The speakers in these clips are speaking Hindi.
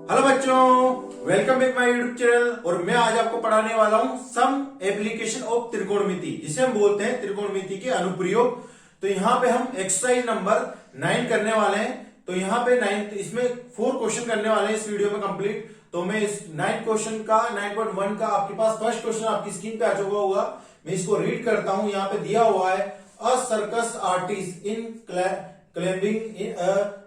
हेलो बच्चों, welcome back my YouTube channel. और मैं आज आपको पढ़ाने वाला हूं सम एप्लीकेशन ऑफ त्रिकोणमिति, जिसे हम बोलते हैं त्रिकोणमिति के अनुप्रयोग। तो यहाँ पे हम एक्सरसाइज नंबर 9 करने वाले हैं। तो यहाँ पे 9 इसमें 4 क्वेश्चन करने वाले हैं इस वीडियो में कंप्लीट। तो मैं इस 9 क्वेश्चन का 9.1 का आपके पास फर्स्ट क्वेश्चन आपकी स्क्रीन पे आ चुका होगा। मैं इसको रीड करता हूं। यहाँ पे दिया हुआ है a circus artist in climbing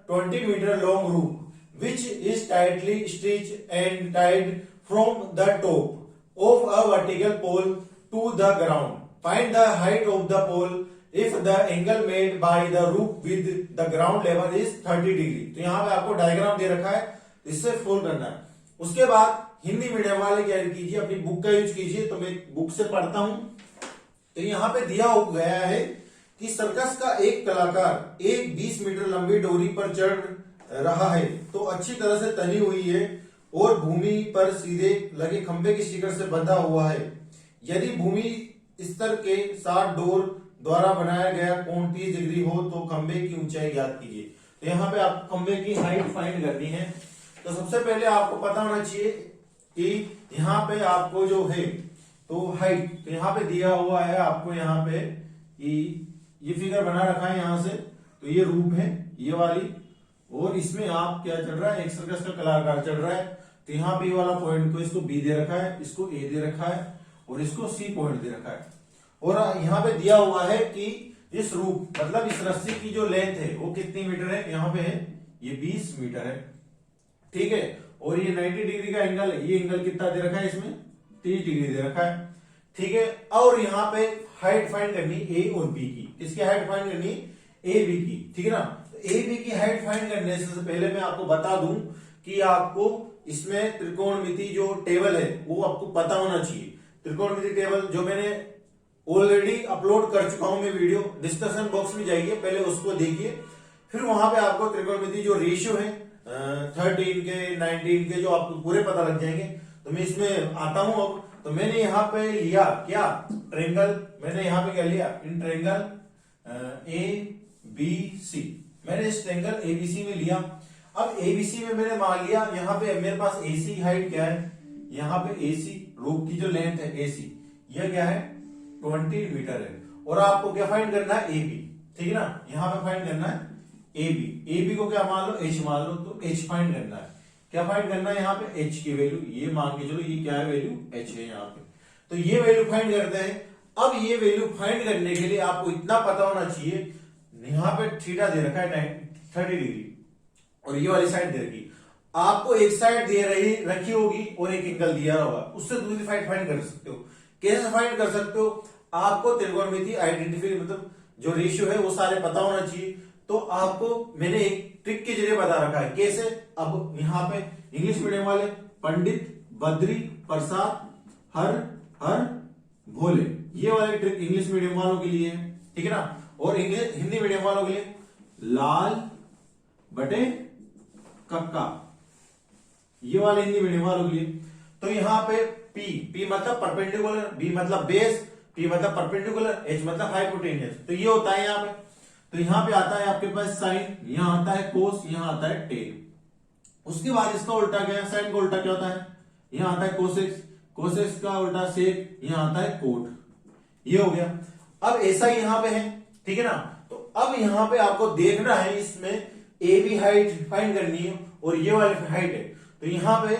20 metre long rope which is tightly stitched and tied from the top of a vertical pole to the ground. Find the height of the pole if the angle made by the rope with the ground level is 30 degree. तो यहाँ पे आपको डायग्राम दे रखा है, इससे सोल्व करना है। उसके बाद हिंदी मीडियम वाले क्या कीजिए, अपनी बुक का यूज कीजिए। तो मैं बुक से पढ़ता हूं। तो यहाँ पे दिया गया है कि सर्कस का एक कलाकार एक 20 मीटर लंबी डोरी पर चढ़ रहा है, तो अच्छी तरह से तनी हुई है और भूमि पर सीधे लगे खंभे की स्टिकर से बंधा हुआ है। यदि भूमि स्तर के साथ डोर द्वारा बनाया गया कोण 30 डिग्री हो तो खंभे की ऊंचाई ज्ञात कीजिए। तो यहाँ पे आपको खंभे की हाइट फाइंड करनी है। तो सबसे पहले आपको पता होना चाहिए कि यहाँ पे आपको जो है तो हाइट, तो यहाँ पे दिया हुआ है आपको यहाँ पे ये फिगर बना रखा है यहाँ से। तो ये रूप है ये वाली, और इसमें आप क्या चल रहा है, एक सर्कस का कलाकार चल रहा है। तो यहाँ पे वाला पॉइंट को इसको बी दे रखा है, इसको ए दे रखा है और इसको सी पॉइंट दे रखा है। और यहाँ पे दिया हुआ है कि इस रूप मतलब इस रस्सी की जो लेंथ है वो कितनी मीटर है, यहाँ पे है ये 20 मीटर है, ठीक है। और ये 90 डिग्री का एंगल है, ये एंगल कितना दे रखा है, इसमें 30 डिग्री दे रखा है, ठीक है। और यहाँ पे हाइट फाइंड करनी ए और बी की, किसकी हाइट फाइंड करनी, ए बी की, ठीक है ना। ए बी की हाइट फाइंड करने से पहले मैं आपको बता दूं कि आपको इसमें त्रिकोणमिति जो टेबल है वो आपको पता होना चाहिए। त्रिकोणमिति टेबल जो मैंने ऑलरेडी अपलोड कर चुका हूं मैं वीडियो, डिस्कशन बॉक्स में जाइए, पहले उसको देखिए। फिर वहां पे आपको त्रिकोणमिति जो रेशियो है 13 के 19 के जो आपको पूरे पता लग जाएंगे। तो मैं इसमें आता हूं अब। तो मैंने यहाँ पे लिया क्या, ट्रायंगल। मैंने यहाँ पे क्या लिया, इन ट्रायंगल ए बी सी। मैंने इस ट्रायंगल एबीसी में लिया। अब एबीसी में मैंने मान लिया यहाँ पे मेरे पास एसी हाइट क्या है, यहाँ पे एसी रूप की जो लेंथ है एसी, यह क्या है 20 मीटर है। और आपको क्या फाइंड करना है, एबी, ठीक है ना। यहाँ पे फाइंड करना है एबी। एबी को क्या मान लो, एच मान लो। तो एच फाइंड करना है, क्या फाइंड करना है यहाँ पे, एच की वैल्यू। ये मान के चलो ये क्या है, वैल्यू एच है यहाँ पे। तो ये वैल्यू फाइंड करते हैं। अब ये वैल्यू फाइंड करने के लिए आपको इतना पता होना चाहिए, यहाँ पे थीटा दे रखा है 30 डिग्री और ये वाली साइड दे रखी। आपको एक साइड दे रखी होगी और एक एंगल दिया होगा, उससे दूसरी साइड फाइंड कर सकते हो। कैसे फाइंड कर सकते हो, आपको त्रिकोणमिति आइडेंटिफाई मतलब जो रेशियो है वो सारे पता होना चाहिए। तो आपको मैंने एक ट्रिक के जरिए बता रखा है कैसे। अब यहाँ पे इंग्लिश मीडियम वाले पंडित बद्री प्रसाद हर हर भोले, ये वाले ट्रिक इंग्लिश मीडियम वालों के लिए है, ठीक है ना। और इंग्लिश हिंदी मीडियम वालों के लिए लाल बटे कक्का, ये वाले हिंदी मीडियम वालों के लिए। तो यहाँ पे पी मतलब परपेंडिकुलर, बी मतलब बेस, पी मतलब परपेंडिकुलर, एच मतलब हाइपोटेन्यूस। तो ये होता है यहाँ पे। तो यहाँ पे आता है आपके पास साइन, यहाँ आता है कोस, यहाँ आता है टेन। उसके बाद इसका उल्टा क्या है, साइन का उल्टा क्या होता है, यहाँ आता है कोसेक्स, कोसेक्स का उल्टा सेक, यहाँ आता है कोट। ये हो गया। अब ऐसा ही यहाँ पे है, ठीक है ना। तो अब यहाँ पे आपको देखना है, इसमें ए बी हाइट फाइंड करनी है और ये वाली हाइट है। तो यहाँ पे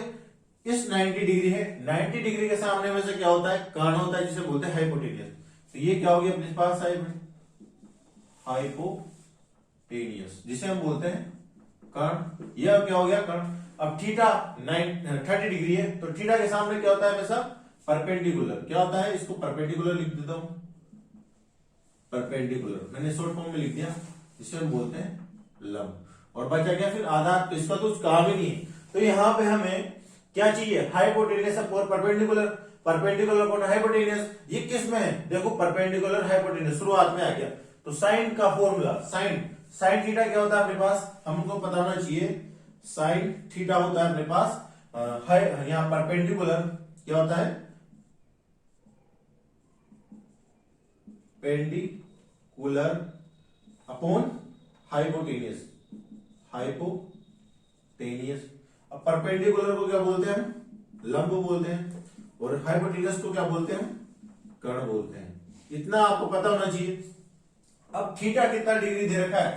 इस 90 डिग्री है, 90 डिग्री के सामने में से क्या होता है, कर्ण होता है, जिसे बोलते हैं हाइपोटेनियस। तो ये क्या हो गया अपने पास साइड में, हाइपोटेनियस, जिसे हम बोलते हैं कर्ण। यह क्या हो गया, कर्ण। अब थीटा 30 डिग्री है, तो थीटा के सामने क्या होता है हमेशा, परपेंडिकुलर। क्या होता है, इसको परपेंडिकुलर लिख देता हूं, परपेंडिकुलर मैंने शॉर्ट फॉर्म में लिख दिया, जिसे हम बोलते हैं लंब। और बचा क्या फिर आधार, तो इसका तो कुछ काम ही नहीं है। तो यहाँ पे हमें क्या चाहिए, हाइपोटेनियस और परपेंडिकुलर, परपेंडिकुलर और हाइपोटेनियस। ये किस में है, देखो परपेंडिकुलर हाइपोटेनियस शुरुआत में आ गया। तो साइन का फॉर्मूला, साइन थीटा क्या होता है अपने पास, हमको पता होना चाहिए। साइन थीटा होता है अपने पास यहाँ परपेंडिकुलर क्या होता है, पेंडिकुलर अपॉन हाइपोटेनियस, हाइपोटेनियस। अब परपेंडिकुलर को क्या बोलते हैं हम? लंब बोलते हैं। और हाइपोटेनस को क्या बोलते हैं? कर्ण बोलते हैं। इतना आपको पता होना चाहिए। अब थीटा कितना डिग्री दे रखा है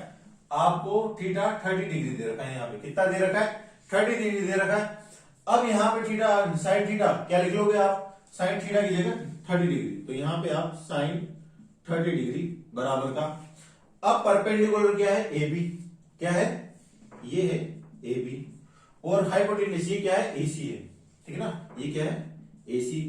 आपको? थीटा 30 डिग्री दे रखा है। यहाँ पे कितना दे रखा है? 30 डिग्री दे रखा है। अब यहाँ पे थीटा, साइन थीटा क्या लिख लोगे आप? साइन थीटा की जगह 30 डिग्री, तो यहाँ पे आप साइन 30 डिग्री बराबर का। अब परपेंडिकुलर क्या है? A B. क्या है? ये है ए बी। और हाइपोटेनस ये क्या है? एसी है। ठीक है ना, ये क्या है? एसी।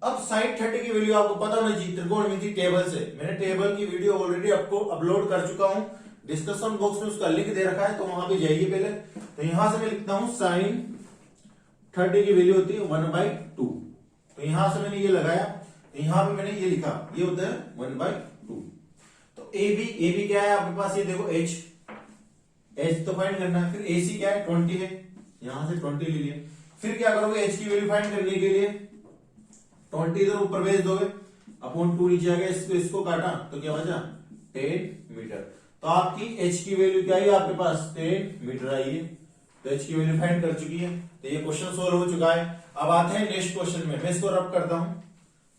अब साइन 30 की वैल्यू आपको पता होनी चाहिए त्रिकोणमिति टेबल से। मैंने टेबल की वीडियो ऑलरेडी आपको अपलोड कर चुका हूं, डिस्क्रिप्शन बॉक्स में उसका लिंक दे रखा है, तो वहां पे जाइए पहले। तो यहां से मैं लिखता हूं साइन 30 की वैल्यू होती है 1/2। तो यहां से मैंने ये लगाया, तो यहां पे मैंने ये लिखा, ये होता है 1/2। तो ए बी क्या है आपके पास? ये देखो एच तो फाइंड करना है। फिर एसी क्या है? 20 है, यहां से 20 ले लिया। फिर क्या करोगे? एच की वैल्यू फाइंड करने के लिए 20 इधर ऊपर भेज दोगे, अपॉन 2 नीचे आ गया, इसको काटा तो क्या बचा? 10 मीटर। तो आपकी एच की वैल्यू क्या है आपके पास? 10 मीटर आई है। तो एच की वैल्यू फाइंड कर चुकी है। तो ये क्वेश्चन सोल्व हो चुका है। अब आते हैं नेक्स्ट क्वेश्चन में, मैं इसको रब करता हूं।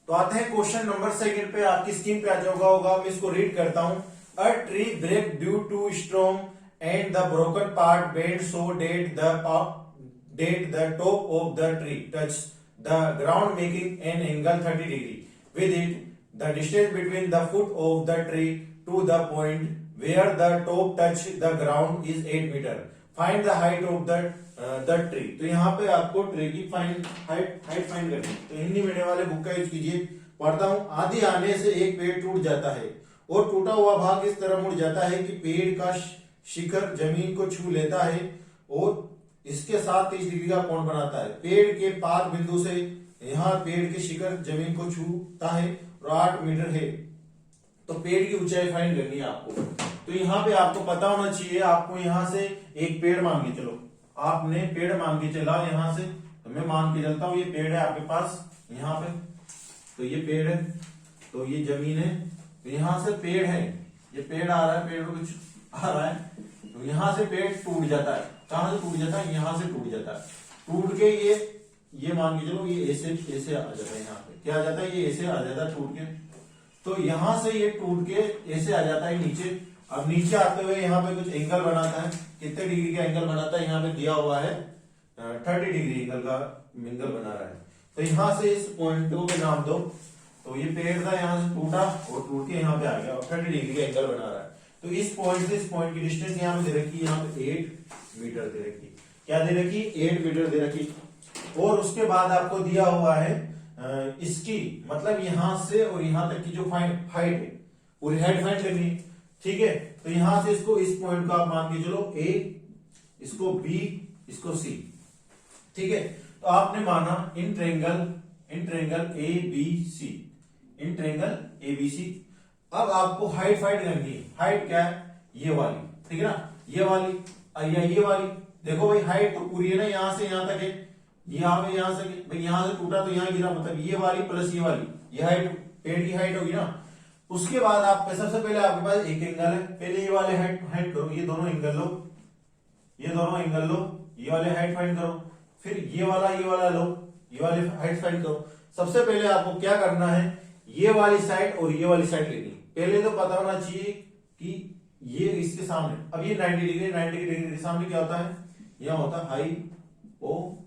तो आते हैं क्वेश्चन नंबर 2 पे, आपकी स्क्रीन पे आ जाओगा होगा, मैं इसको रीड करता हूं। A tree break due to storm and the broken part bend so that the top of the tree touch the ground making an angle 30 degree. With it, the distance between the foot of the tree to the point where the top touch the ground is 8 meter. Find the height of the tree. तो यहाँ पे आपको ट्री की हाइट फाइंड करनी है। तो हिंदी मीडियम वाले बुक का यूज कीजिए। पढ़ता हूँ। आंधी आने से एक पेड़ टूट जाता है और टूटा हुआ भाग इस तरह मुड़ जाता है कि पेड़ का शिखर जमीन को छू लेता है और इसके साथ 30 डिग्री का कोण बनाता है। पेड़ के पाद बिंदु से यहाँ पेड़ के शिखर जमीन को छूता है और 8 मीटर है। तो पेड़ की ऊंचाई फाइंड करनी है आपको। तो यहाँ पे आपको पता होना चाहिए, आपको यहाँ से एक पेड़ मान के चलो, आपने पेड़ मान के चला यहाँ से, तो मैं मान के चलता हूँ ये पेड़ है आपके पास यहाँ पे, तो ये पेड़ है, तो ये जमीन है, तो यहाँ से पेड़ है, ये पेड़ आ रहा है, पेड़ को कुछ आ रहा है, तो यहाँ से पेड़ टूट जाता है। कहां से टूट जाता है? यहाँ से टूट जाता है। टूट के ये मान के चलो ये ऐसे आ जाता है। यहाँ पे क्या आ जाता है? ये ऐसे आ जाता है टूट के। तो यहां से ये टूट के ऐसे आ जाता है नीचे। अब नीचे आते हुए यहाँ पे कुछ एंगल बनाता है। कितने डिग्री का एंगल बनाता है? यहाँ पे दिया हुआ है 30 डिग्री एंगल बना रहा है। तो यहाँ से इस पॉइंट को नाम दो। तो ये पेड़ था, यहाँ से टूटा और टूट के यहाँ पे आ गया और 30 डिग्री का एंगल बना रहा है। तो इस पॉइंट से इस पॉइंट की डिस्टेंस यहाँ पे दे रखी है, यहाँ पे 8 मीटर दे रखी। क्या दे रखी? 8 मीटर दे रखी। और उसके बाद आपको दिया हुआ है इसकी मतलब यहां से और यहां तक की जो हाइट है पूरी हाइट फाइंड करनी है। ठीक है, तो यहां से इसको इस पॉइंट को आप मान के चलो ए, इसको बी, इसको सी। ठीक है, तो आपने माना in triangle A B C, in triangle A B C. अब आपको हाइट फाइंड करनी है। हाइट क्या है? ये वाली, ठीक है ना, ये वाली या ये वाली। देखो भाई हाइट तो पूरी है ना, यहां से यहां तक है, यहाँ पे यहां से भाई यहां से टूटा तो यहां गिरा, मतलब ये वाली प्लस ये वाली, ये हाइट पेड़ की हाइट होगी ना। उसके बाद आप सबसे पहले आपके पास एक एंगल है, पहले ये वाले हाइट करो, ये दोनों एंगल लो, ये वाले हाइट फाइंड करो। फिर ये वाला लो, ये वाली हाइट फाइंड करो। सबसे पहले आपको क्या करना है? ये वाली साइड और ये वाली साइड लेनी। पहले तो पता होना चाहिए कि ये इसके सामने, अब ये 90 डिग्री के सामने क्या होता है? यहां होता है हाइपोटेनियस,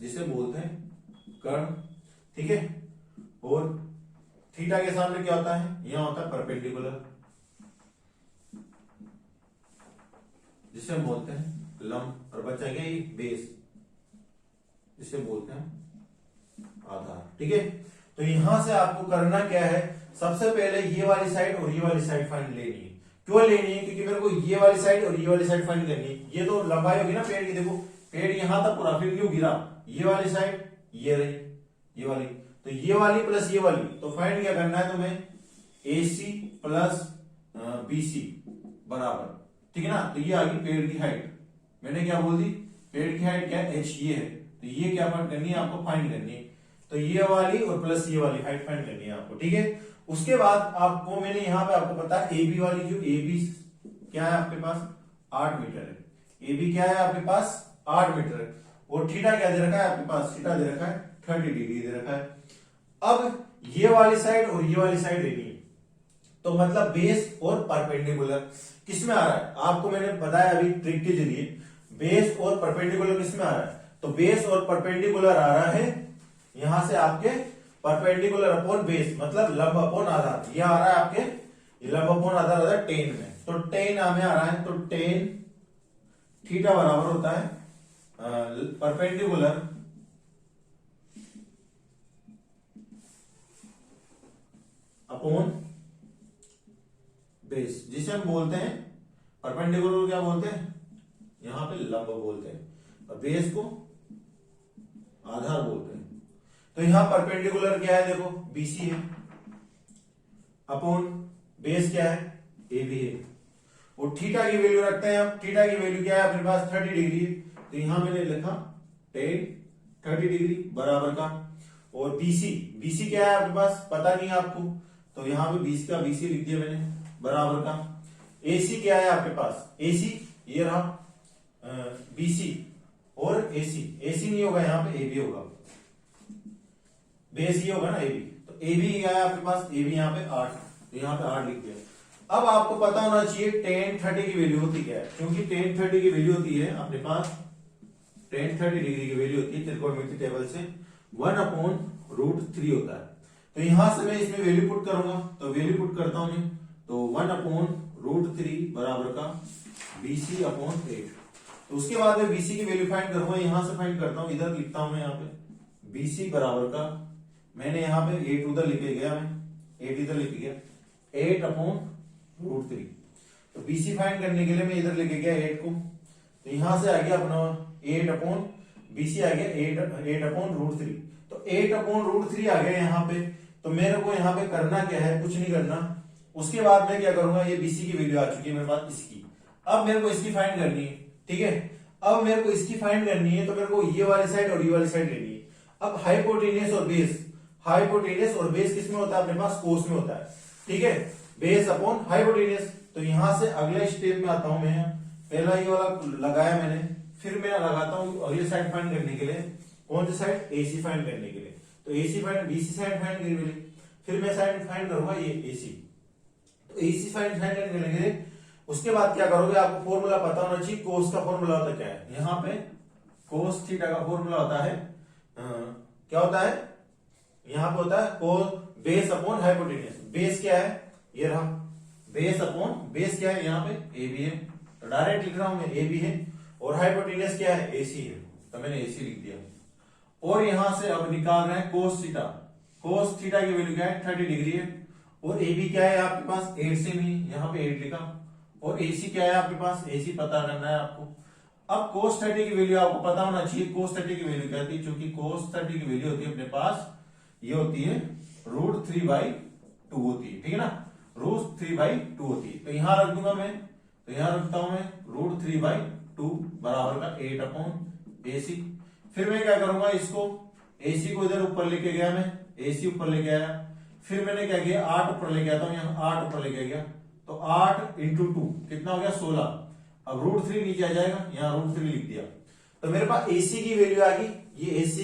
जिसे बोलते हैं कर्ण। ठीक है, और थीटा के सामने क्या होता है? यहां होता है परपेंडिकुलर, जिसे हम बोलते हैं लंब। और बचा गया ये बेस, जिसे बोलते हैं आधार। ठीक है, तो यहां से आपको करना क्या है? सबसे पहले ये वाली साइड और ये वाली साइड फाइंड लेनी है। क्यों लेनी है? क्योंकि मेरे को ये वाली साइड और ये वाली साइड फाइंड करनी है। ये तो लंबाई होगी ना पेड़ की, देखो पेड़ यहां तक पूरा, फिर क्यों गिरा? ये वाली साइड ये रही, ये वाली, तो ये वाली प्लस ये वाली, तो फाइंड क्या करना है तुम्हें? AC प्लस BC बराबर, ठीक है ना। तो ये आ गई पेड़ की हाइट। मैंने क्या बोल दी? पेड़ की हाइट क्या है? H ये है, तो ये क्या फाइंड करनी है आपको? फाइंड करनी है। तो ये वाली और प्लस ये वाली हाइट फाइंड करनी है आपको। ठीक है, उसके बाद आपको मैंने यहाँ पे आपको पता है AB वाली, जो AB क्या है आपके पास? 8 मीटर है। AB क्या है आपके पास? 8 मीटर है। और थीटा क्या दे रखा है आपके पास, थीटा दे रखा है 30 डिग्री दे रखा है। अब ये वाली साइड और ये वाली साइड लेनी है, तो मतलब बेस और परपेंडिकुलर किस में आ रहा है, आपको मैंने बताया अभी ट्रिक के जरिए, बेस और परपेंडिकुलर किस में आ रहा है, तो बेस और परपेंडिकुलर आ रहा है यहां से आपके परपेंडिकुलर अपॉन बेस, मतलब लंब अपॉन आधार, ये आ रहा है आपके लंब अपॉन आधार आ रहा है टेन में, तो टेन हमें आ रहा है, तो टेन थीटा बराबर होता है परपेंडिकुलर अपॉन बेस, जिसे हम बोलते हैं परपेंडिकुलर क्या बोलते हैं, यहां पे लंब बोलते हैं, और बेस को आधार बोलते हैं। तो यहां परपेंडिकुलर क्या है, देखो बीसी है, अपॉन बेस क्या है, ए बी है, और थीटा की वैल्यू रखते हैं हम, थीटा की वैल्यू क्या है अपने पास 30 डिग्री है, तो यहां मैंने लिखा टेन 30 डिग्री बराबर का, और बीसी, बीसी क्या है आपके पास पता नहीं आपको, तो यहां पे 20 का बीसी लिख दिया मैंने बराबर का। एसी क्या है आपके पास, एसी ये रहा बीसी और एसी, एसी नहीं होगा यहाँ पे एबी होगा, बेस ये होगा ना एबी, तो एबी क्या है आपके पास, एबी यहाँ पे 8, तो यहाँ पे 8 लिख दिया। अब आपको पता होना चाहिए टेन 30 की वैल्यू होती क्या है, क्योंकि टेन 30 की वैल्यू होती है अपने पास, टेन 30 डिग्री की वैल्यू होती है त्रिकोणमिति टेबल से 1/√3 होता है। तो यहां से मैं इसमें वैल्यू पुट करूंगा, तो वैल्यू पुट करता हूं मैं, तो 1/√3 बराबर का BC/8। तो उसके बाद मैं BC की वैल्यू फाइंड करूंगा, यहां से फाइंड करता हूं, इधर लिखता हूं मैं यहाँ पे BC बराबर का, मैंने यहाँ पे 8 उधर लिखे गया, मैं 8 इधर लिख गया, 8/√3। तो BC फाइंड करने के लिए मैं इधर लिखे गया 8 को, तो यहां से आ गया अपना 8/BC आ गया 8/√3, तो 8/√3 आ गया यहाँ पे। तो मेरे को यहाँ पे करना क्या है, कुछ नहीं करना, उसके बाद मैं क्या करूंगा, ये BC की वैल्यू आ चुकी है मेरे पास इसकी, अब मेरे को इसकी फाइंड करनी है, ठीक है। अब मेरे को इसकी फाइंड करनी है, तो मेरे को ये वाली साइड और ये वाली साइड लेनी है। अब हाइपोटेनियस और बेस, हाइपोटेनियस और बेस किस में होता है अपने पास, कोस में होता है, ठीक है, बेस अपॉन हाइपोटेनियस। तो यहां से अगले स्टेप में आता हूं मैं, पहला ये वाला लगाया मैंने, फिर मैं लगाता हूं अगली साइड फाइंड करने के लिए, कौन सी साइड, AC फाइंड करने के लिए, तो AC find BC side find करने के लिए, फिर मैं साइड फाइंड करूंगा ये AC, तो AC फाइंड करने के लिए उसके बाद क्या करोगे, आपको फॉर्मूला पता होना चाहिए, कोस का फॉर्मूला होता क्या है, यहाँ पे कोस थीटा का फॉर्मूला होता है, क्या होता है, यहाँ पे होता है कोस बेस अपॉन हाइपोटेनियस। बेस क्या है, ये रहा बेस अपॉन, बेस क्या है यहाँ पे AB है, तो डायरेक्ट लिख रहा हूं मैं AB है, और हाइपोटेनियस क्या है AC है, तो मैंने AC लिख दिया। और यहां से अब निकाल रहे हैं कोस थीटा, कोस थीटा की वैल्यू क्या है 30 डिग्री है, और AB क्या है आपके पास 8 से भी, यहाँ पे 8 लिखा, और AC क्या है आपके पास, AC पता करना है आपको। अब cos 30 की वैल्यू आपको पता होना चाहिए, cos 30 की वैल्यू क्या होती है, क्योंकि cos 30 की वैल्यू होती है अपने पास, ये होती है √3/2 होती है, ठीक है ना, √3/2 होती है। तो यहां रख दूंगा मैं, तो यहां रखता हूं मैं √3/2 बराबर का 8/AC। फिर मैं क्या करूंगा, इसको AC को इधर ऊपर लेके गया मैं, AC ऊपर लेके आया, फिर मैंने क्या किया 8 ऊपर लेके आता हूं, यहाँ 8 ऊपर लेके गया, तो 8 × 2 कितना हो गया 16। अब √3 नीचे आ जाएगा, यहाँ √3 लिख दिया, तो मेरे पास AC की वैल्यू आ गई, ये AC,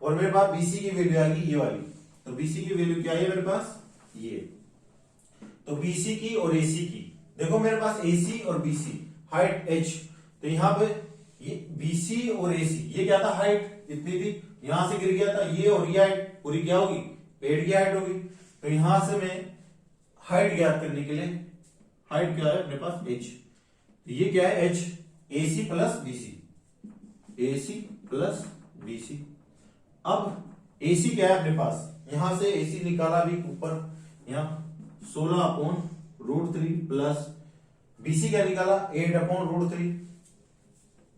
और मेरे पास BC की वैल्यू आ गई ये वाली, तो BC की वैल्यू क्या है मेरे पास ये, तो BC की और AC की, देखो मेरे पास AC और BC हाइट h, तो यहाँ पे ये BC और AC ये क्या था, हाइट इतनी थी, यहां से गिर गया था ये, और ये हाइट पूरी क्या होगी, पेड़ की हाइट होगी। तो यहां से मैं हाइट ज्ञात करने के लिए, हाइट क्या है अपने पास h, ये क्या है h, AC plus BC, AC plus BC। अब AC क्या है अपने पास, यहां से AC निकाला भी ऊपर, यहाँ 16/√3 प्लस BC क्या निकाला 8/√3,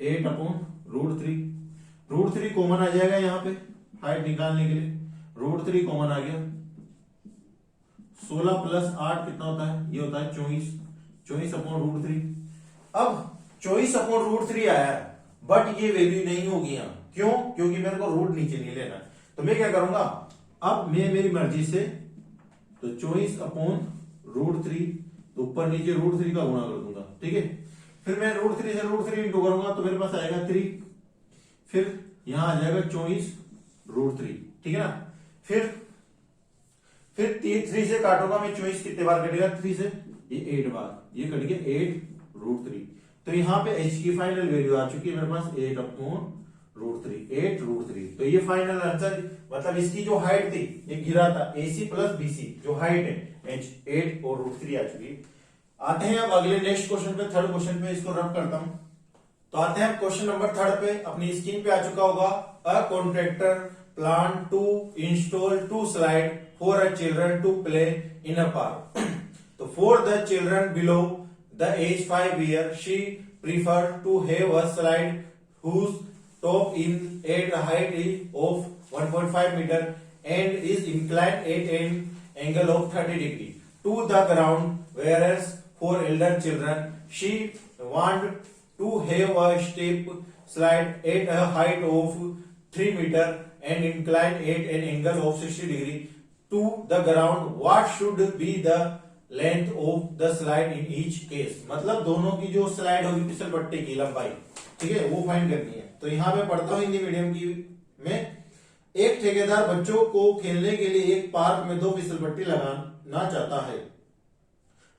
8/√3, √3 कॉमन आ जाएगा यहाँ पे हाइट निकालने के लिए, √3 कॉमन आ गया, 16 + 8 कितना होता है, ये होता है 24, 24/√3। अब 24/√3 आया, बट ये वैल्यू नहीं होगी यहाँ, क्यों, क्योंकि मेरे को रूट नीचे नहीं लेना। तो मैं क्या करूंगा, अब मैं मेरी मर्जी से, तो 24/√3, तो ऊपर नीचे √3 का गुणा कर दूंगा, ठीक है। फिर मैं √3 से √3 इंटू करूंगा, तो मेरे पास आएगा 3, फिर यहां आ जाएगा 24√3, ठीक है ना। फिर 3 से काटूंगा मैं, 24 कितने बार कटेगा 3 से, ये 8 बार, ये कट गया 8√3। तो यहाँ पे h की फाइनल वैल्यू आ चुकी है मेरे पास 8/√3, तो ये फाइनल आंसर, मतलब इसकी जो हाइट थी, ये गिरा था AC प्लस BC, जो हाइट है h 8/√3 आ चुकी है। आते हैं अब अगले नेक्स्ट क्वेश्चन पे, थर्ड क्वेश्चन पे, इसको रब करता हूं। तो आते हैं क्वेश्चन नंबर 3 पे, अपनी स्क्रीन पे आ चुका होगा। A contractor plan to install 2 slide for a children to play in a park. तो for the children below the age 5 year she prefer to have a slide whose top in at a height of 1.5 meter and is inclined at an angle of 30 degree to the ground, whereas for elder children she want to have a step slide at a height of 3 meter and inclined at an angle of 60 degree to the ground. What should be the length of the slide in each case? मतलब दोनों की जो स्लाइड होगी फिसल पट्टी की लंबाई, ठीक है, वो फाइंड करनी है। तो यहां पे पढ़ता हूं हिंदी मीडियम की में। एक ठेकेदार बच्चों को खेलने के लिए एक पार्क में 2 फिसल पट्टी लगाना चाहता है।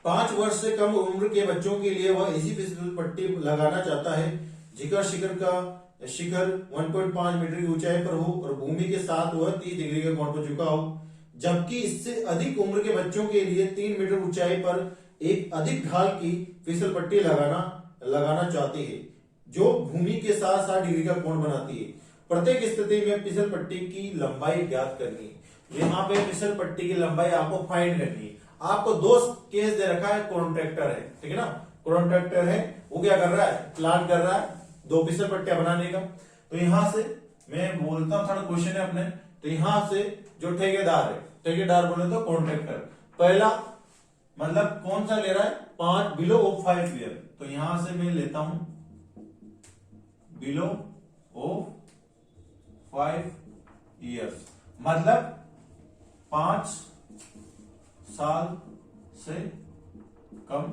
5 वर्ष से कम उम्र के बच्चों के लिए वह ऐसी फिसल पट्टी लगाना चाहता है जिसका शिखर 1.5 मीटर की ऊंचाई पर हो और भूमि के साथ वह 30 डिग्री के कोण पर झुका हो, जबकि इससे अधिक उम्र के बच्चों के लिए 3 मीटर ऊंचाई पर एक अधिक ढाल की फिसल पट्टी लगाना चाहती है जो भूमि के साथ 60 डिग्री का कोण बनाती है। प्रत्येक स्थिति में फिसल पट्टी की लंबाई ज्ञात करनी है। यहाँ पे फिसल पट्टी की लंबाई आपको फाइंड करनी है। आपको 2 केस दे रखा है, कॉन्ट्रैक्टर है, ठीक है ना, कॉन्ट्रैक्टर है, वो क्या कर रहा है, प्लान कर रहा है 2 फिसल पट्टियां बनाने का। तो यहां से मैं बोलता हूं, थोड़ा क्वेश्चन है अपने, तो यहां से जो ठेकेदार है, ठेकेदार बोले तो कॉन्ट्रैक्टर, पहला मतलब कौन सा ले रहा है, 5 बिलो ऑफ 5 ईयर। तो यहां से मैं लेता हूं बिलो ऑफ 5 ईयर्स, मतलब 5 साल से कम,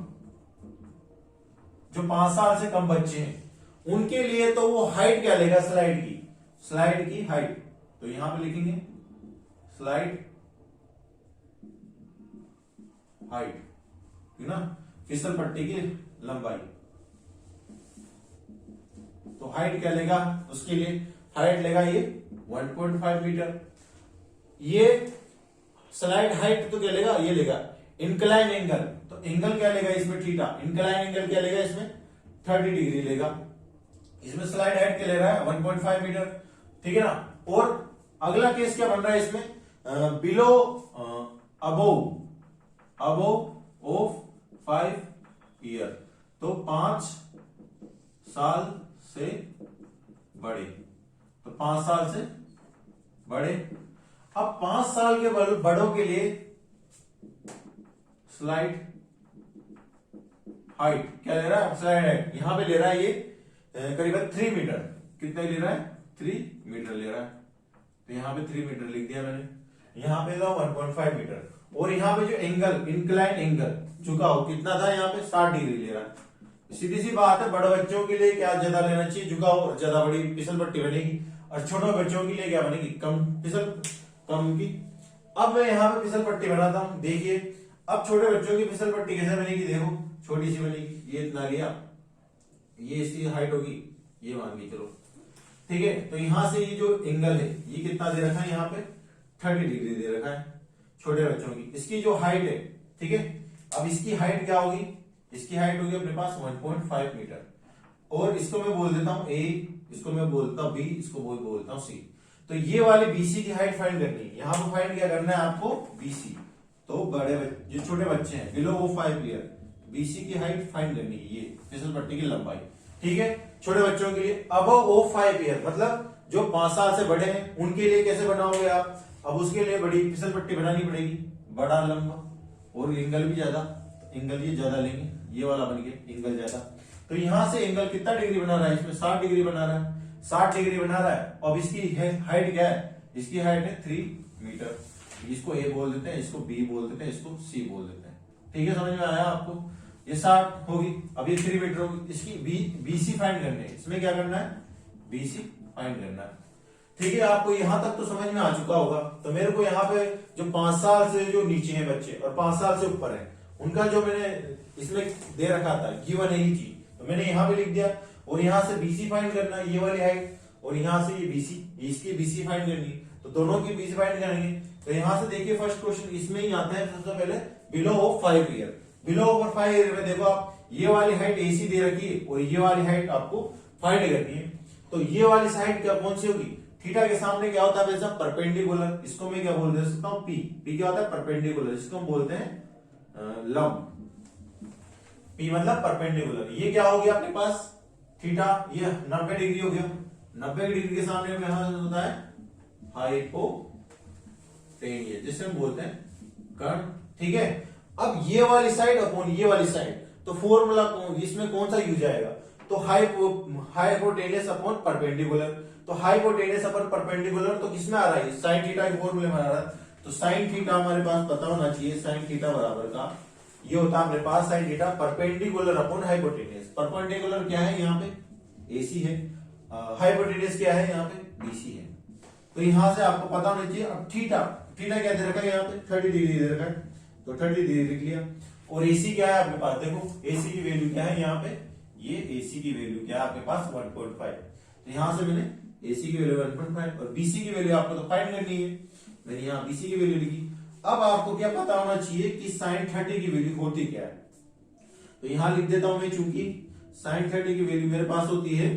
जो 5 साल से कम बच्चे हैं उनके लिए तो वो हाइट क्या लेगा, स्लाइड की हाइट। तो यहां पे लिखेंगे स्लाइड हाइट, ठीक ना, फिसल पट्टी की लंबाई। तो हाइट क्या लेगा, उसके लिए हाइट लेगा ये 1.5 मीटर। ये स्लाइड हाइट तो क्या लेगा, ये लेगा इंक्लाइन एंगल, तो एंगल क्या लेगा इसमें, थीटा, इंक्लाइन एंगल क्या लेगा इसमें 30 डिग्री लेगा। इसमें स्लाइड हाइट क्या ले रहा है 1.5 मीटर, ठीक है ना। और अगला केस क्या बन रहा है इसमें, बिलो अबोव ऑफ 5 ईयर, तो 5 साल से बड़े, तो 5 साल से बड़े। अब 5 साल के बड़ों के लिए स्लाइड हाइट क्या ले रहा है, स्लाइड हाइट यहां पे ले रहा है ये करीबन 3 मीटर, कितना ले रहा है 3 मीटर ले रहा है। तो यहां पे 3 मीटर लिख दिया मैंने, यहां पे 1.5 मीटर। और यहां पे जो एंगल, इंक्लाइन एंगल झुकाव कितना था, यहां पे 60 डिग्री ले रहा है। सीधी सी बात है, बड़े बच्चों के लिए क्या ज्यादा लेना चाहिए झुकाव, और ज्यादा बड़ी फिसल पट्टी बनेगी, और छोटे बच्चों के लिए क्या बनेगी, कम की। अब मैं यहाँ पे फिसल पट्टी बनाता हूं, देखिए अब छोटे बच्चों की फिसल पट्टी कैसे बनेगी, देखो छोटी सी बनेगी, ये इतना लिया, ये इसकी हाइट होगी, ये मान ली चलो, ठीक है। तो यहां से ये जो एंगल है ये कितना दे रखा है, यहाँ पे 30 डिग्री दे रखा है छोटे बच्चों की। इसकी जो हाइट है, ठीक है, अब इसकी हाइट क्या होगी, इसकी हाइट होगी अपने पास 1.5 मीटर। और इसको मैं बोल देता हूं ए, इसको मैं बोलता हूं बी, इसको बोलता हूं सी। तो ये वाली बीसी की हाइट फाइंड करनी है। यहां पर फाइंड क्या करना है आपको, बीसी। तो बड़े जो छोटे बच्चे हैं बिलो वो 5 ईयर, बीसी की हाइट फाइंड करनी है, ये फिसल पट्टी की लंबाई, ठीक है। छोटे बच्चों के लिए अब वो 5 ईयर, मतलब जो 5 साल से बड़े हैं उनके लिए कैसे बनाओगे आप, अब उसके लिए बड़ी फिसल पट्टी बनानी पड़ेगी, बड़ा लंबा, और एंगल भी ज्यादा, एंगल ये ज्यादा लेंगे, ये वाला बन गया एंगल ज्यादा। तो यहां से एंगल कितना डिग्री बना रहा है, इसमें 60 डिग्री बना रहा है, 60 डिग्री बना रहा है। अब इसकी हाइट क्या है, इसकी हाइट है 3 मीटर। इसको ए बोल देते हैं, इसको बी बोल देते हैं, इसको सी बोल देते हैं, ठीक है, समझ में आया आपको। ये 60 होगी, अब ये 3 मीटर होगी। इसकी बीसी फाइंड करनी है, इसमें क्या करना है, BC फाइंड करना है। ठीक है, आपको यहां तक तो समझ में आ चुका होगा। तो मेरे को यहाँ पे जो 5 साल से जो नीचे हैं बच्चे और 5 साल से ऊपर है, उनका जो मैंने इसमें दे रखा था गिवन है ही चीज, तो मैंने यहाँ पे लिख दिया। और यहाँ से BC फाइंड करना है, ये वाली हाइट, और यहाँ से ये BC, इसकी BC फाइंड करनी, तो दोनों की BC फाइंड करेंगे। तो यहाँ से देखिए फर्स्ट क्वेश्चन इसमें ही आता है सबसे पहले, below of 5 year. Below over 5 year में देखो आप, ये वाली हाइट AC दे रखी है और ये वाली हाइट आपको फाइंड करनी है। तो ये वाली साइड क्या कौन सी होगी, थीटा के सामने क्या होता है वैसा परपेंडिकुलर, इसको मैं क्या बोल सकता हूँ P। P क्या होता है परपेंडिकुलर, जिसको हम बोलते हैं लंब। P मतलब परपेंडिकुलर। ये क्या हो गया अपने पास थीटा, ये 90 डिग्री हो गया। 90 डिग्री के सामने में यहां होता है हाइपोटेनियस, जिसे हम बोलते हैं कर्ण। ठीक है, अब ये वाली साइड अपॉन ये वाली साइड, तो फॉर्मूला इसमें कौन सा यूज आएगा, तो हाइपोटेनियस अपॉन परपेंडिकुलर। तो हाइपोटेनियस अपॉन परपेंडिकुलर तो किसमें आ रहा है, साइन थीटा के फॉर्मूले में आ रहा है। तो साइन थीटा हमारे पास पता होना चाहिए, साइन थीटा बराबर का ये होता है अपने पास sine theta perpendicular upon hypotenuse. Perpendicular क्या है, यहाँ पे AC है, हाइपोटेनियस क्या है, यहाँ पे BC है। तो यहां से आपको पता होना चाहिए। अब थीटा, थीटा क्या दे रखा है यहाँ पे 30 डिग्री दे रखा है, तो 30 डिग्री लिख लिया। और AC क्या है आपके पास, देखो AC की वैल्यू क्या है यहाँ पे, ये AC की वैल्यू क्या है आपके पास 1.5। तो यहां से मैंने AC की वैल्यू 1.5 और BC की वैल्यू आपको तो फाइंड करनी है, मैंने यहाँ BC की वैल्यू लिखी। अब आपको क्या पता होना चाहिए कि साइन 30 की वैल्यू होती क्या है, तो यहां लिख देता हूं मैं, चूंकि साइन 30 की वैल्यू मेरे पास होती है,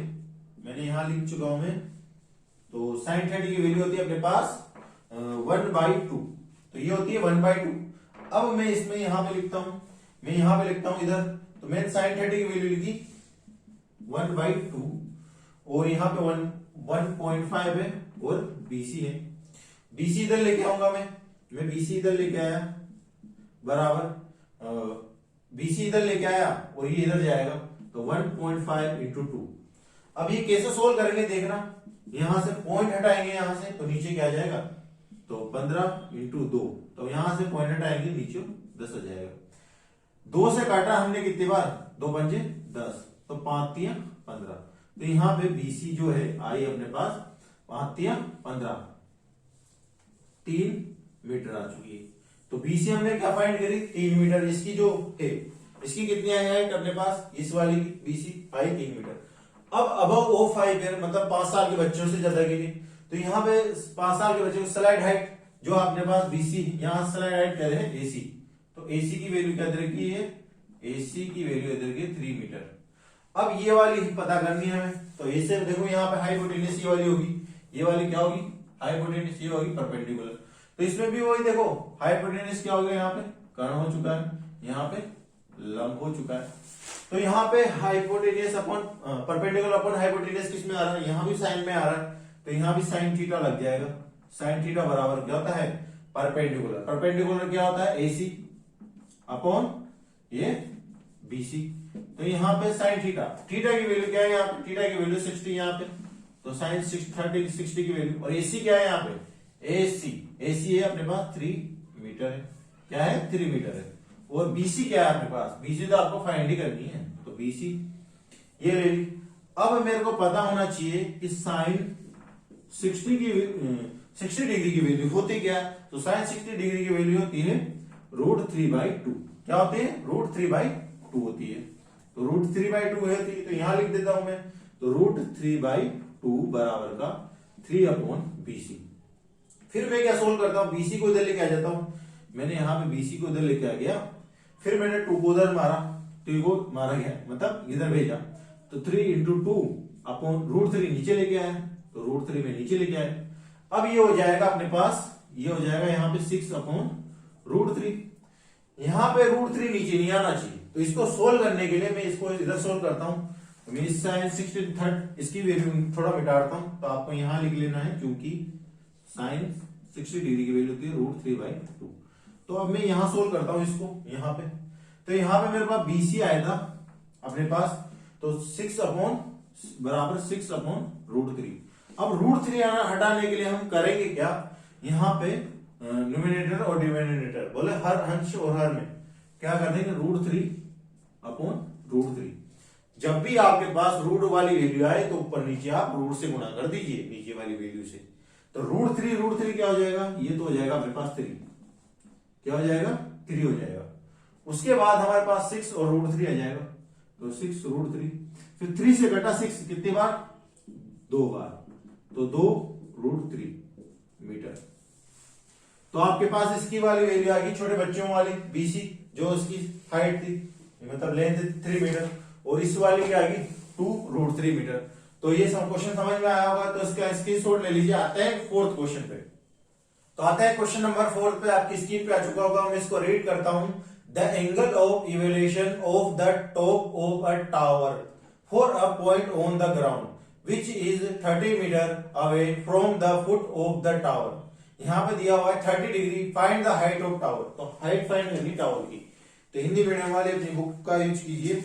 मैंने यहां लिख चुका हूं मैं। तो साइन 30 की वैल्यू होती है अपने पास 1/2, तो ये होती है 1/2। अब मैं इसमें यहां पे लिखता हूं, मैं यहां पे लिखता हूं इधर, तो मैंने साइन 30 की वैल्यू लिखी 1/2 और यहां पे 1.5 है और BC है। BC इधर लेके आऊंगा मैं BC इधर लेके आया बराबर BC इधर लेके आया और ये इधर जाएगा, तो 1.5 इंटू 2। अब ये कैसे सोल्व करेंगे देखना, यहां से पॉइंट हटाएंगे यहां से, तो नीचे क्या आ जाएगा, तो 15 इंटू 2, तो यहां से पॉइंट हटाएंगे नीचे 10 आ जाएगा। 2 से काटा हमने कितनी बार, 2 पंजे 10, तो 5 तियां 15। तो यहां पे BC जो है आई अपने पास 5 तियां 15, 3 मीटर आ चुकी है। तो BC हमने क्या फाइंड करी, 3 मीटर। इसकी जो है, इसकी कितनी आई है अपने पास, इस वाली की BC आई 3 मीटर। अब अबव ओ 5 ईयर मतलब 5 साल के बच्चों से ज्यादा के लिए, तो यहाँ पे 5 साल के बच्चों को स्लाइड हाइट जो अपने पास BC, यहाँ स्लाइड हाइट कह रहे हैं AC, तो AC की वैल्यू क्या इधर की है, AC की वैल्यू इधर की 3 मीटर। अब ये वाली पता करनी है हमें, तो ऐसे देखो यहाँ पे हाइपोटेन्यूस ये वाली होगी, ये वाली क्या होगी हाइपोटेन्यूस, ये होगी परपेंडिकुलर। तो इसमें भी वही देखो, हाइपोटेन्यूस क्या हो गया, यहाँ पे कर्ण हो चुका है, यहाँ पे लंब हो चुका है। तो यहाँ पे hypotenuse upon perpendicular upon hypotenuse किस में आ रहा है, यहाँ भी साइन में आ रहा है, तो यहाँ भी साइन थीटा लग जाएगा। साइन थीटा बराबर क्या होता है, परपेंडिकुलर। परपेंडिकुलर क्या होता है, AC अपॉन ये BC। तो यहाँ पे साइन थीटा, थीटा की वैल्यू क्या है यहाँ पे, थीटा की वैल्यू 60 यहाँ पे, तो साइन 60 की वैल्यू। और AC क्या है यहाँ पे, AC है अपने पास 3 मीटर है, क्या है 3 मीटर है। और BC क्या है अपने पास, BC तो आपको फाइंड ही करनी है, तो BC ये ले ली। अब मेरे को पता होना चाहिए कि साइन 60 डिग्री की वैल्यू होती क्या है, तो साइन 60 डिग्री की वैल्यू होती है √3/2। क्या होती है, √3/2 होती है। तो √3/2 है, तो यहां लिख देता हूं मैं, तो √3/2 बराबर का 3/BC। फिर मैं क्या सोल्व करता हूं, BC को इधर लेके आ जाता हूं, मैंने यहां पे BC को इधर लेके आ गया, फिर मैंने 2 को उधर मारा, 2 को मारा गया मतलब इधर भेजा, तो 3 इंटू 2 अपॉन √3 नीचे लेके आया, तो √3 में नीचे लेके आया। अब ये हो जाएगा अपने पास, ये हो जाएगा यहाँ पे 6/√3। यहाँ पे √3 नीचे नहीं आना चाहिए, तो इसको सोल्व करने के लिए मैं इसको इधर सोल्व करता हूं। तो मैं इस साइन 60 इसकी वैल्यू थोड़ा मिटाता हूं, तो आपको यहां लिख लेना है, क्योंकि साइन 60 डिग्री की वैल्यू होती है √3/2। तो अब मैं यहां सोल्व करता हूं इसको यहाँ पे, तो यहाँ पे मेरे पास BC आया था अपने पास, तो 6/√3। अब √3 हटाने के लिए हम करेंगे क्या, यहाँ पे न्यूमिनेटर और डिनोमिनेटर बोले हर अंश और हर में क्या कर देंगे, √3/√3। जब भी आपके पास रूट वाली वैल्यू आए तो ऊपर नीचे आप रूट से गुणा कर दीजिए नीचे वाली वैल्यू से। तो रूट थ्री क्या हो जाएगा, ये तो हो जाएगा अपने पास 3, क्या हो जाएगा 3 हो जाएगा। उसके बाद हमारे पास 6 और रूट 3 आ जाएगा, तो 6 रूट 3, फिर 3 से घटा 6 कितनी बार, 2 बार, तो 2 रूट 3 मीटर। तो आपके पास इसकी वाली वैल्यू आ गई छोटे बच्चों वाली BC, जो इसकी हाइट थी मतलब लेंथ 3 मीटर, और इस वाली की आ गई 2 रूट 3 मीटर। तो ये सब क्वेश्चन समझ में आया होगा, तो इसका स्क्रीनशॉट ले लीजिए। आते हैं 4th क्वेश्चन पे। तो आता है क्वेश्चन नंबर 4 पे, आपकी स्क्रीन पे आ चुका होगा, मैं इसको रीड करता हूं। The angle of elevation of the top of a tower for a point on the ground which is 30 metre away from the foot of the tower. यहां पे दिया हुआ है 30 degree, find the height of tower. तो हाइट फाइंड करनी टावर की, तो हिंदी मीडियम वाले अपनी बुक का यूज कीजिए।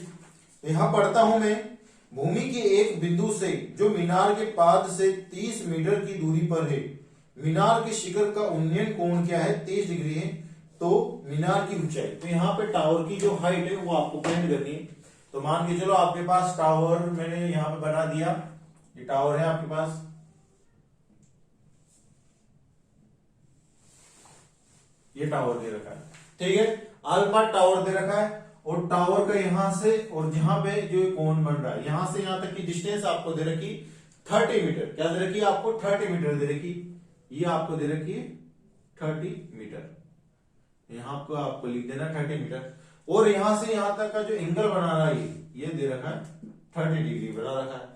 यहां पढ़ता हूं मैं, भूमि के एक बिंदु से जो मीनार के पाद से 30 मीटर की दूरी पर है, मीनार के शिखर का उन्नयन कोण क्या है, 30 डिग्री है, तो मीनार की ऊंचाई। तो यहाँ पे टावर की जो हाइट है वो आपको फाइंड करनी है। तो मान के चलो आपके पास टावर मैंने यहाँ पे बना दिया, ये टावर है आपके पास, ये टावर दे रखा है, ठीक है, अल्फा टावर दे रखा है, और टावर का यहां से और जहां पे जो कोण बन रहा है, यहां से यहां तक की डिस्टेंस आपको दे रखी 30 मीटर। क्या दे रखी है आपको, 30 मीटर दे रखी, ये आपको दे रखी है 30 मीटर, यहां आपको लिख देना 30 मीटर। और यहां से यहां तक का जो एंगल बना रहा है ये दे रखा है 30 डिग्री बना रखा है।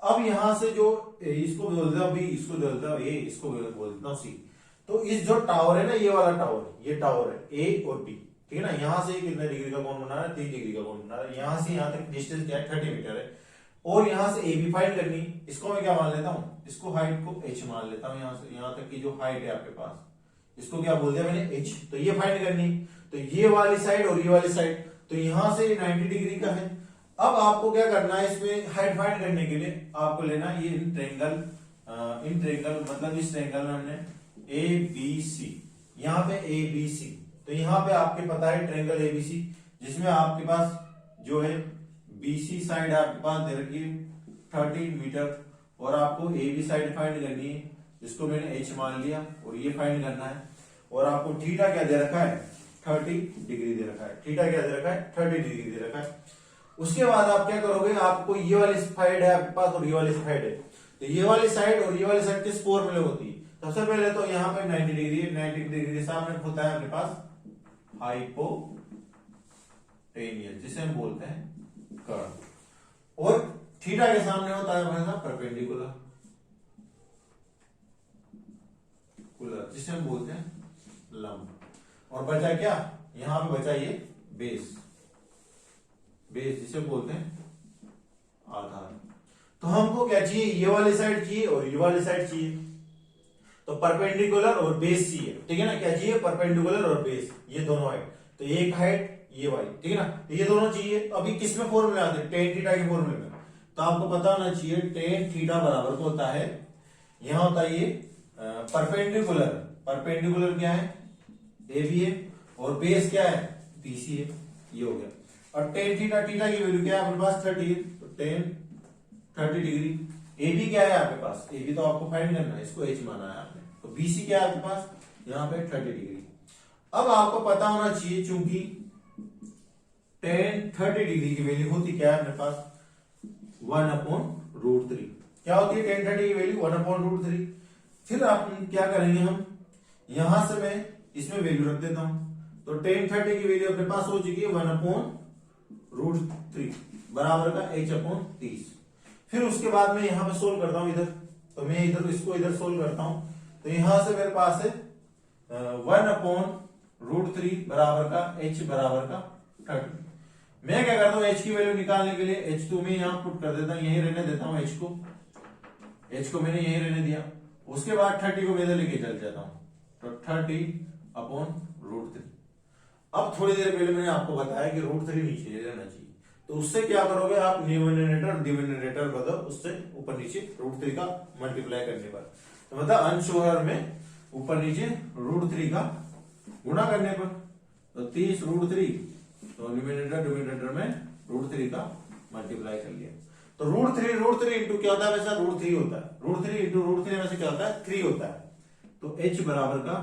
अब यहां से जो इसको बोलता हूं बी, इसको बोलता हूं ए, इसको बोलता हूं सी। तो इस जो टावर है ना, ये वाला टावर, ये टावर है ए और बी, ठीक है ना। यहां से कितने डिग्री का कोण बना रहा है, 30 डिग्री का कोण बना रहा है। यहां से यहां तक डिस्टेंस क्या है, 30 मीटर है, और यहां से ए बी फाइंड करनी। इसको मैं क्या मान लेता हूं, इसको हाइट को h मान लेता हूं। यहां से यहां तक की जो हाइट है आपके पास, इसको क्या बोल दिया मैंने, h। तो ये फाइंड करनी, तो ये वाली साइड और ये वाली साइड, तो यहां से 90 डिग्री का है। अब आपको क्या करना है, इसमें हाइट फाइंड करने के लिए आपको लेना ये इन ट्रायंगल मतलब इस ट्रायंगल में हमने ABC, यहाँ पे ABC, तो यहाँ पे आपके पता है ट्रायंगल ABC, जिसमें आपके पास जो है BC साइड आपके पास दे रखी है 30 मीटर, और आपको AB साइड फाइंड करनी है, जिसको मैंने h मान लिया, और ये फाइंड करना है। और आपको थीटा क्या दे रखा है, 30 डिग्री दे रखा है। थीटा क्या दे रखा है, 30 डिग्री दे रखा है। उसके बाद आप क्या करोगे, आपको ये वाली साइड है आपके पास और ये वाली साइड है, तो ये वाली साइड और ये वाली साइड किस फॉर्मूले होती है। सबसे पहले तो यहाँ पे 90 डिग्री, 90 डिग्री के सामने होता है अपने पास हाइपोटेन्यूज, जिसे हम बोलते हैं कर्ण, और थीटा के सामने होता है अपने साथ परपेंडिकुलर, जिसे हम बोलते हैं लंब। और बचा क्या, यहां पे बचा ये बेस, जिसे बोलते हैं आधार। तो हमको क्या चाहिए, ये वाली साइड चाहिए और ये वाली साइड चाहिए, तो परपेंडिकुलर और बेस चाहिए, ठीक है ना। क्या चाहिए, परपेंडिकुलर और बेस, ये दोनों हाइट, तो एक हाइट ये वाली, ठीक है ना, तो ये दोनों चाहिए। तो अभी किसमें फॉर्मूले आते हैं, टेन थीटा के फॉर्मूले में। तो आपको पता होना चाहिए टेन थीटा बराबर को होता है, यहां होता है ये परपेंडिकुलर क्या है, ए बी है, और बेस क्या है, BC है, ये हो गया। और टेन थीटा की वैल्यू क्या है आपके पास, 30 है, तो टेन 30 डिग्री। ए बी क्या है आपके पास, ए बी तो आपको फाइंड करना है, इसको h माना है आपने, तो BC क्या है आपके पास, यहाँ पे 30 डिग्री। अब आपको पता होना चाहिए, चूंकि टेन 30 डिग्री की वैल्यू होती क्या है अपने पास, 1/√3। क्या होती है टेन 30 की वैल्यू, 1/√3। फिर आप क्या करेंगे, हम यहां से मैं इसमें वैल्यू रख देता हूं, तो टेन 30 की वैल्यू अपने पास हो चुकी है 1/√3 बराबर का h/30। फिर उसके बाद मैं यहां पे सोल्व करता हूं इधर, तो मैं इधर इसको इधर सोल्व करता हूं, तो यहां से मेरे पास है 1/√3 बराबर का h बराबर का 30। मैं क्या करता हूं, h की वैल्यू निकालने के लिए h तो मैं यहां पुट कर देता हूं, यहीं रहने देता हूं h को मैंने यहीं रहने दिया। उसके बाद 30 को मैं इधर लेके चल जाता हूं, तो 30/√3। अब थोड़ी देर पहले मैंने आपको बताया कि √3 नीचे रहना चाहिए, तो उससे क्या करोगे आप, न्यूमरेटर डिनोमिनेटर बदल, उससे ऊपर नीचे √3 का मल्टीप्लाई करने पर, तो मतलब अंश और हर में ऊपर नीचे √3 का गुणा करने पर, तो 30 √3, तो न्यूमरेटर डिनोमिनेटर में √3 का मल्टीप्लाई कर लिया। तो √3 इंटू क्या होता है वैसा √3 होता है, √3 इंटू √3 में से क्या होता है 3 होता है। तो h बराबर का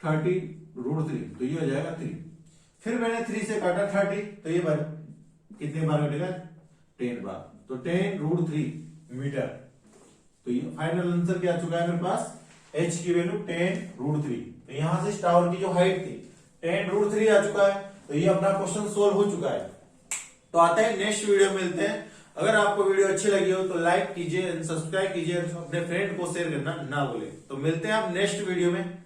30 √3, तो ये हो जाएगा 3। फिर मैंने 3 से काटा 30, तो ये बार कितने बार कटेगा 10 बार, तो 10 √3 मीटर। तो ये फाइनल आंसर क्या आ चुका है मेरे पास, h की वैल्यू 10 √3। तो यहां से टावर की जो हाइट थी 10 √3 आ चुका है। तो ये अपना क्वेश्चन सोल्व हो चुका है। तो आते हैं नेक्स्ट वीडियो मिलते हैं। अगर आपको वीडियो अच्छी लगी हो तो लाइक कीजिए, सब्सक्राइब कीजिए, अपने फ्रेंड को शेयर करना ना भूलें। तो मिलते हैं आप नेक्स्ट वीडियो में।